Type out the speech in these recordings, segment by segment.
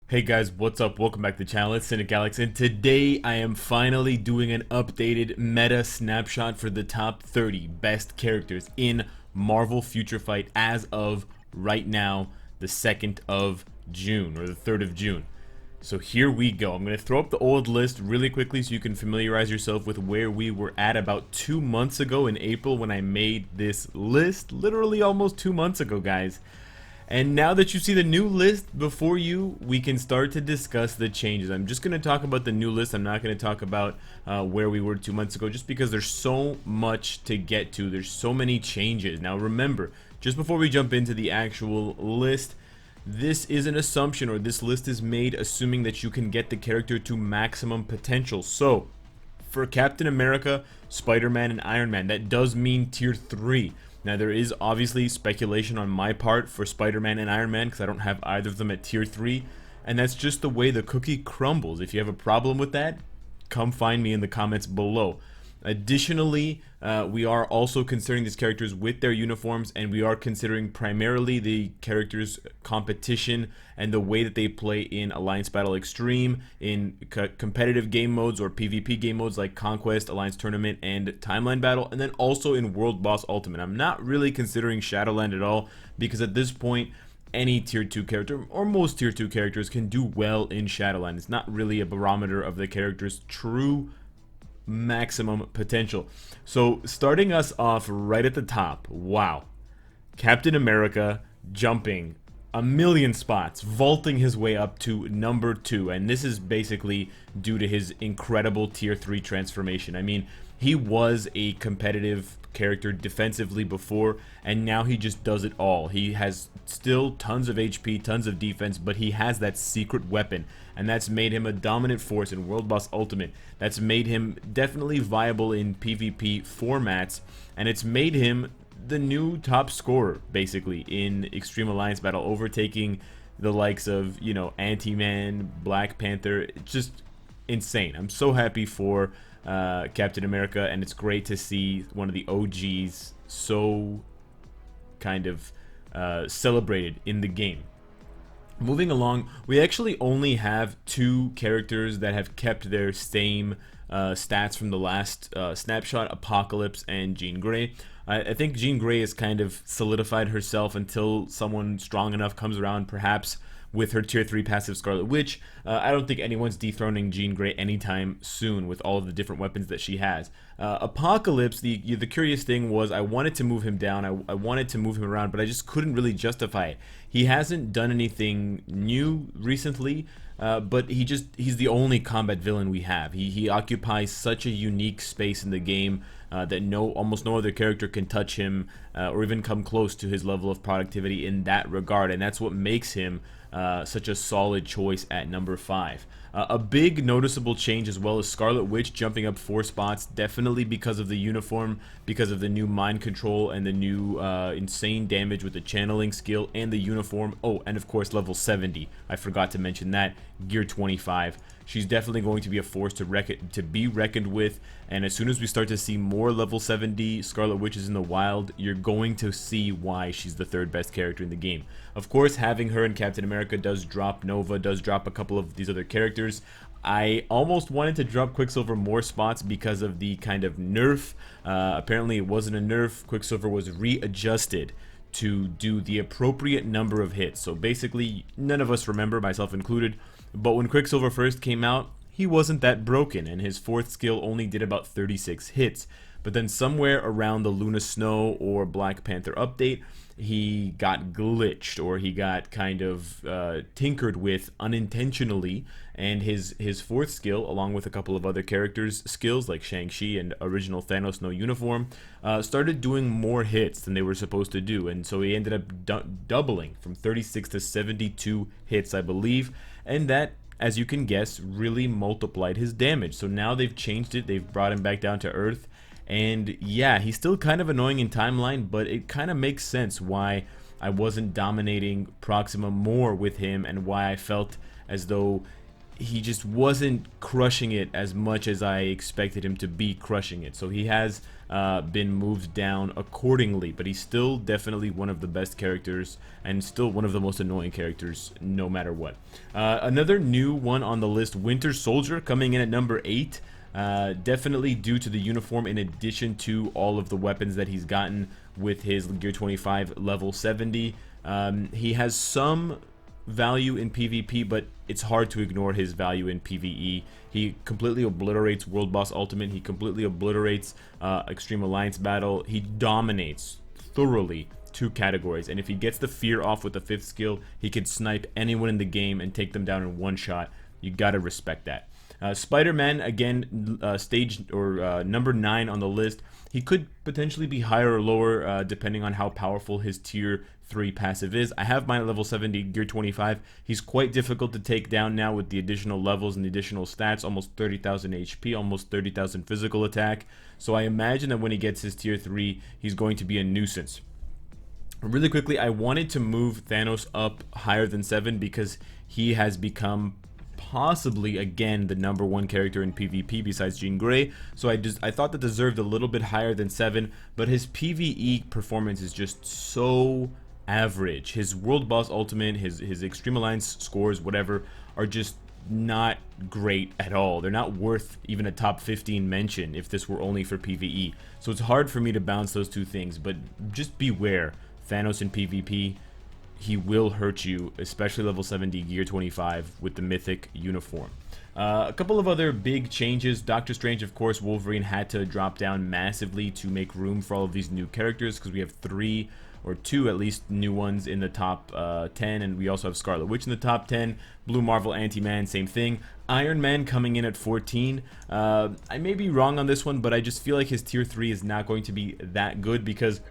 Hey guys, what's up? Welcome back to the channel. It's Cynicalex, and today I am finally doing an updated meta snapshot for the top 30 best characters in Marvel Future Fight as of right now, the 2nd of June, or the 3rd of June. So here we go. I'm going to throw up the old list really quickly so you can familiarize yourself with where we were at about 2 months ago in April when I made this list. Literally almost 2 months ago, guys. And now that you see the new list before you, we can start to discuss the changes. I'm just going to talk about the new list. I'm not going to talk about where we were 2 months ago, just because there's so much to get to. There's so many changes. Now remember, just before we jump into the actual list, this is an assumption, or this list is made assuming that you can get the character to maximum potential. So, for Captain America, Spider-Man, and Iron Man, that does mean tier 3. Now, there is obviously speculation on my part for Spider-Man and Iron Man because I don't have either of them at tier 3, and that's just the way the cookie crumbles. If you have a problem with that, come find me in the comments below. Additionally, we are also considering these characters with their uniforms, and we are considering primarily the characters' competition and the way that they play in Alliance Battle Extreme, in competitive game modes or PvP game modes like Conquest, Alliance Tournament, and Timeline Battle, and then also in World Boss Ultimate. I'm not really considering Shadowland at all, because at this point, any tier 2 character, or most tier 2 characters, can do well in Shadowland. It's not really a barometer of the character's true maximum potential. So starting us off right at the top, wow, Captain America jumping a million spots, vaulting his way up to number 2, and this is basically due to his incredible tier 3 transformation. I mean, he was a competitive character defensively before, and now he just does it all. He has still tons of HP, tons of defense, but he has that secret weapon, and that's made him a dominant force in World Boss Ultimate. That's made him definitely viable in PvP formats, and it's made him the new top scorer, basically, in Extreme Alliance Battle, overtaking the likes of, you know, Ant-Man, Black Panther. It's just insane. I'm so happy for Captain America, and it's great to see one of the OGs so kind of celebrated in the game. Moving along, we actually only have 2 characters that have kept their same stats from the last snapshot: Apocalypse and Jean Grey. I think Jean Grey has kind of solidified herself until someone strong enough comes around, perhaps with her tier 3 passive Scarlet Witch. I don't think anyone's dethroning Jean Grey anytime soon with all of the different weapons that she has. Apocalypse, the curious thing was I wanted to move him down, I wanted to move him around, but I just couldn't really justify it. He hasn't done anything new recently, but he's the only combat villain we have. He occupies such a unique space in the game that almost no other character can touch him or even come close to his level of productivity in that regard, and that's what makes him such a solid choice at number 5. A big noticeable change as well is Scarlet Witch jumping up 4 spots, definitely because of the uniform, because of the new mind control and the new insane damage with the channeling skill and the uniform. Oh, and of course level 70. I forgot to mention that. Gear 25. She's definitely going to be a force to be reckoned with, and as soon as we start to see more level 70 Scarlet Witches in the wild, you're going to see why she's the 3rd best character in the game. Of course, having her in Captain America does drop Nova, does drop a couple of these other characters. I almost wanted to drop Quicksilver more spots because of the kind of nerf. Apparently it wasn't a nerf. Quicksilver was readjusted to do the appropriate number of hits. So basically, none of us remember, myself included, but when Quicksilver first came out, he wasn't that broken, and his 4th skill only did about 36 hits. But then somewhere around the Luna Snow or Black Panther update, he got glitched, or he got kind of tinkered with unintentionally, and his 4th skill, along with a couple of other characters' skills like Shang-Chi and original Thanos No Uniform, started doing more hits than they were supposed to do, and so he ended up doubling from 36 to 72 hits, I believe, and that, as you can guess, really multiplied his damage. So now they've changed it, they've brought him back down to earth, and yeah, he's still kind of annoying in Timeline, but it kind of makes sense why I wasn't dominating Proxima more with him, and why I felt as though he just wasn't crushing it as much as I expected him to be crushing it. So he has been moved down accordingly, but he's still definitely one of the best characters and still one of the most annoying characters no matter what. Another new one on the list, Winter Soldier, coming in at number 8. Definitely due to the uniform, in addition to all of the weapons that he's gotten with his Gear 25 level 70. He has some value in PvP, but it's hard to ignore his value in PvE. He completely obliterates World Boss Ultimate. He completely obliterates Extreme Alliance Battle. He dominates thoroughly 2 categories, and if he gets the fear off with the 5th skill, he can snipe anyone in the game and take them down in one shot. You gotta respect that. Spider-Man, again, number 9 on the list. He could potentially be higher or lower depending on how powerful his tier 3 passive is. I have mine at level 70, Gear 25. He's quite difficult to take down now with the additional levels and the additional stats, almost 30,000 HP, almost 30,000 physical attack. So I imagine that when he gets his tier 3, he's going to be a nuisance. Really quickly, I wanted to move Thanos up higher than 7 because he has become possibly again the number 1 character in PvP besides Jean Grey, so I thought that deserved a little bit higher than 7, but his PvE performance is just so average. His World Boss Ultimate, his Extreme Alliance scores, whatever, are just not great at all. They're not worth even a top 15 mention if this were only for PvE. So it's hard for me to balance those two things, but just beware. Thanos in PvP, he will hurt you, especially level 70 Gear 25 with the Mythic uniform. A couple of other big changes. Doctor Strange, of course, Wolverine had to drop down massively to make room for all of these new characters because we have 3 or 2 at least new ones in the top 10, and we also have Scarlet Witch in the top 10. Blue Marvel, Ant-Man, same thing. Iron Man coming in at 14. I may be wrong on this one, but I just feel like his tier 3 is not going to be that good because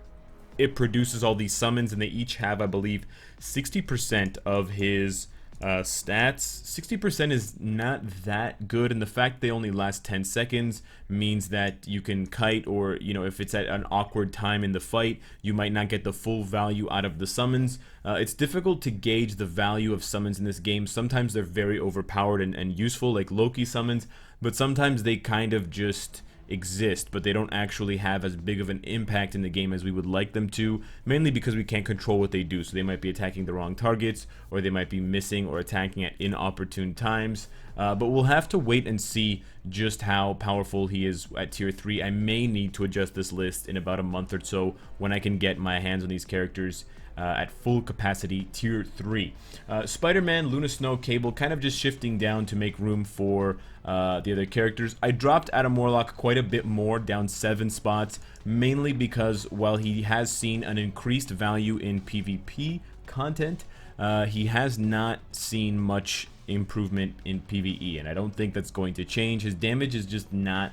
it produces all these summons, and they each have, I believe, 60% of his stats. 60% is not that good, and the fact they only last 10 seconds means that you can kite, or, you know, if it's at an awkward time in the fight, you might not get the full value out of the summons. It's difficult to gauge the value of summons in this game. Sometimes they're very overpowered and useful, like Loki summons, but sometimes they kind of just exist, but they don't actually have as big of an impact in the game as we would like them to, mainly because we can't control what they do. So they might be attacking the wrong targets, or they might be missing or attacking at inopportune times. But we'll have to wait and see just how powerful he is at tier 3. I may need to adjust this list in about a month or so when I can get my hands on these characters at full capacity tier 3. Spider-Man, Luna Snow, Cable kind of just shifting down to make room for the other characters. I dropped Adam Warlock quite a bit more, down 7 spots, mainly because while he has seen an increased value in PvP content, he has not seen much improvement in PvE, and I don't think that's going to change. His damage is just not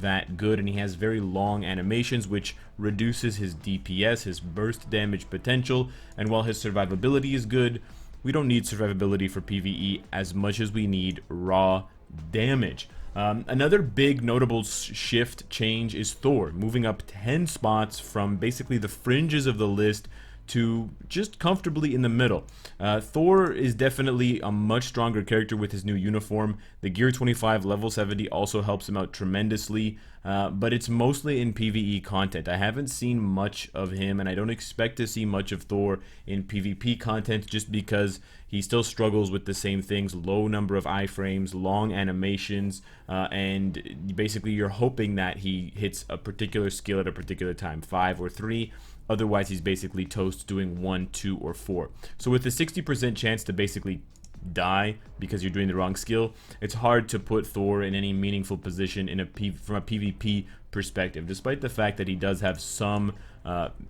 that good, and he has very long animations, which reduces his DPS, his burst damage potential. And while his survivability is good, we don't need survivability for PvE as much as we need raw damage. Another big notable shift change is Thor, moving up 10 spots from basically the fringes of the list to just comfortably in the middle. Thor is definitely a much stronger character with his new uniform. The Gear 25 level 70 also helps him out tremendously, but it's mostly in PvE content. I haven't seen much of him, and I don't expect to see much of Thor in PvP content just because he still struggles with the same things: low number of iframes, long animations, and basically you're hoping that he hits a particular skill at a particular time, 5 or 3. Otherwise, he's basically toast doing 1, 2, or 4. So with a 60% chance to basically die because you're doing the wrong skill, it's hard to put Thor in any meaningful position in from a PvP perspective, despite the fact that he does have some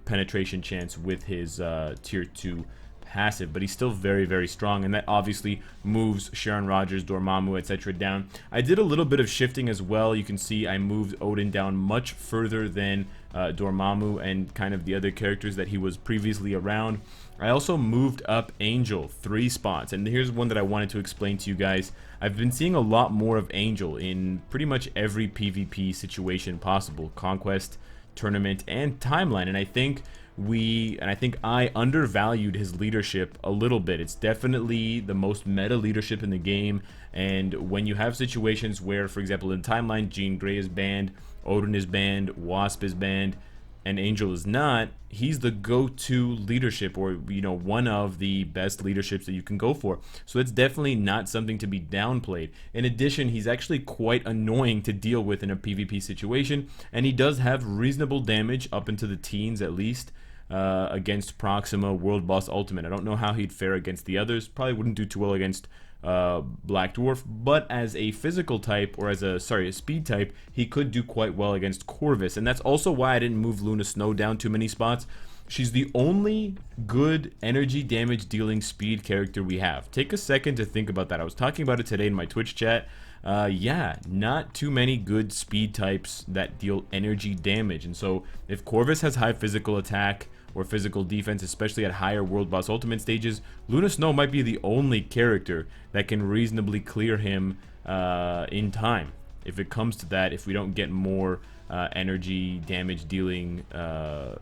penetration chance with his tier 2 passive, but he's still very, very strong, and that obviously moves Sharon Rogers, Dormammu, etc. down. I did a little bit of shifting as well. You can see I moved Odin down much further than Dormammu and kind of the other characters that he was previously around. I also moved up Angel 3 spots, and here's one that I wanted to explain to you guys. I've been seeing a lot more of Angel in pretty much every PvP situation possible: Conquest, Tournament, and Timeline, and I think and I think I undervalued his leadership a little bit. It's definitely the most meta leadership in the game, and when you have situations where, for example, in Timeline, Jean Grey is banned, Odin is banned, Wasp is banned, and Angel is not, he's the go-to leadership, or one of the best leaderships that you can go for. So it's definitely not something to be downplayed. In addition, he's actually quite annoying to deal with in a PvP situation, and he does have reasonable damage up into the teens at least. Against Proxima, World Boss Ultimate. I don't know how he'd fare against the others. Probably wouldn't do too well against Black Dwarf, but as a physical type, or as a speed type, he could do quite well against Corvus, and that's also why I didn't move Luna Snow down too many spots. She's the only good energy damage dealing speed character we have. Take a second to think about that. I was talking about it today in my Twitch chat. Yeah, not too many good speed types that deal energy damage, and so if Corvus has high physical attack or physical defense, especially at higher World Boss Ultimate stages, Luna Snow might be the only character that can reasonably clear him in time. If it comes to that, if we don't get more energy damage dealing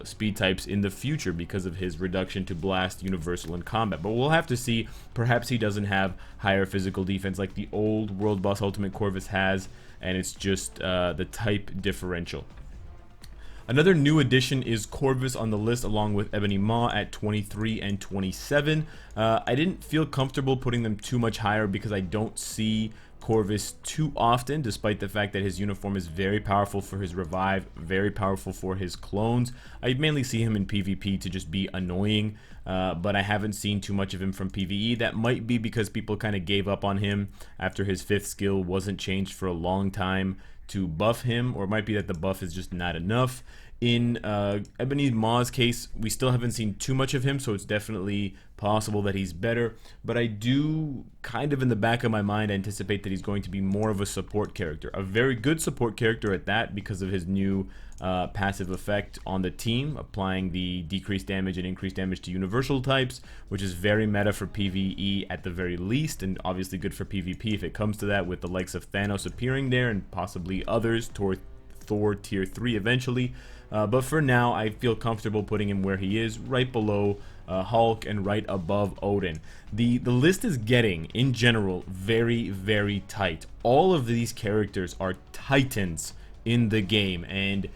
speed types in the future because of his reduction to blast, universal, and combat. But we'll have to see. Perhaps he doesn't have higher physical defense like the old World Boss Ultimate Corvus has, and it's just the type differential. Another new addition is Corvus on the list, along with Ebony Maw at 23 and 27. I didn't feel comfortable putting them too much higher because I don't see Corvus too often, despite the fact that his uniform is very powerful for his revive, very powerful for his clones. I mainly see him in PvP to just be annoying, but I haven't seen too much of him from PvE. That might be because people kind of gave up on him after his 5th skill wasn't changed for a long time to buff him, or it might be that the buff is just not enough. In Ebony Maw's case, we still haven't seen too much of him, so it's definitely possible that he's better, but I do kind of in the back of my mind anticipate that he's going to be more of a support character, a very good support character at that, because of his new passive effect on the team, applying the decreased damage and increased damage to universal types, which is very meta for PvE at the very least, and obviously good for PvP if it comes to that, with the likes of Thanos appearing there and possibly others, Thor tier 3 eventually. But for now, I feel comfortable putting him where he is, right below Hulk and right above Odin. The list is getting, in general, very, very tight. All of these characters are titans in the game, and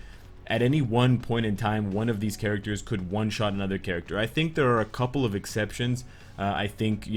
at any one point in time, one of these characters could one-shot another character. I think there are a couple of exceptions. I think,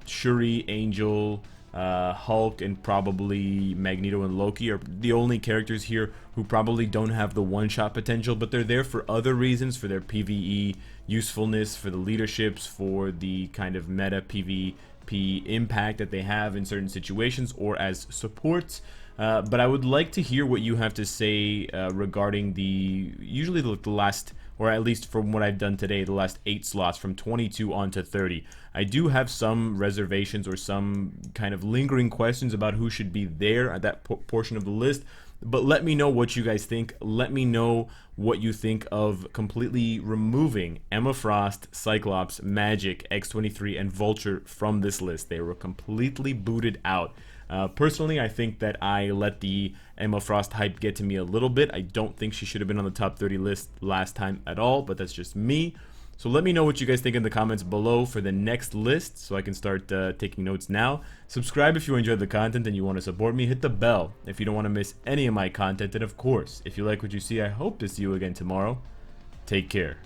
Shuri, Angel, Hulk, and probably Magneto and Loki are the only characters here who probably don't have the one-shot potential, but they're there for other reasons, for their PvE usefulness, for the leaderships, for the kind of meta PvP impact that they have in certain situations, or as supports. But I would like to hear what you have to say regarding usually the last, or at least from what I've done today, the last 8 slots from 22 on to 30. I do have some reservations or some kind of lingering questions about who should be there at that portion of the list, but let me know what you guys think. Let me know what you think of completely removing Emma Frost, Cyclops, Magic, X-23, and Vulture from this list. They were completely booted out. Personally, I think that I let the Emma Frost hype get to me a little bit. I don't think she should have been on the top 30 list last time at all, but that's just me. So let me know what you guys think in the comments below for the next list, so I can start taking notes now. Subscribe if you enjoyed the content and you want to support me. Hit the bell if you don't want to miss any of my content. And of course, if you like what you see, I hope to see you again tomorrow. Take care.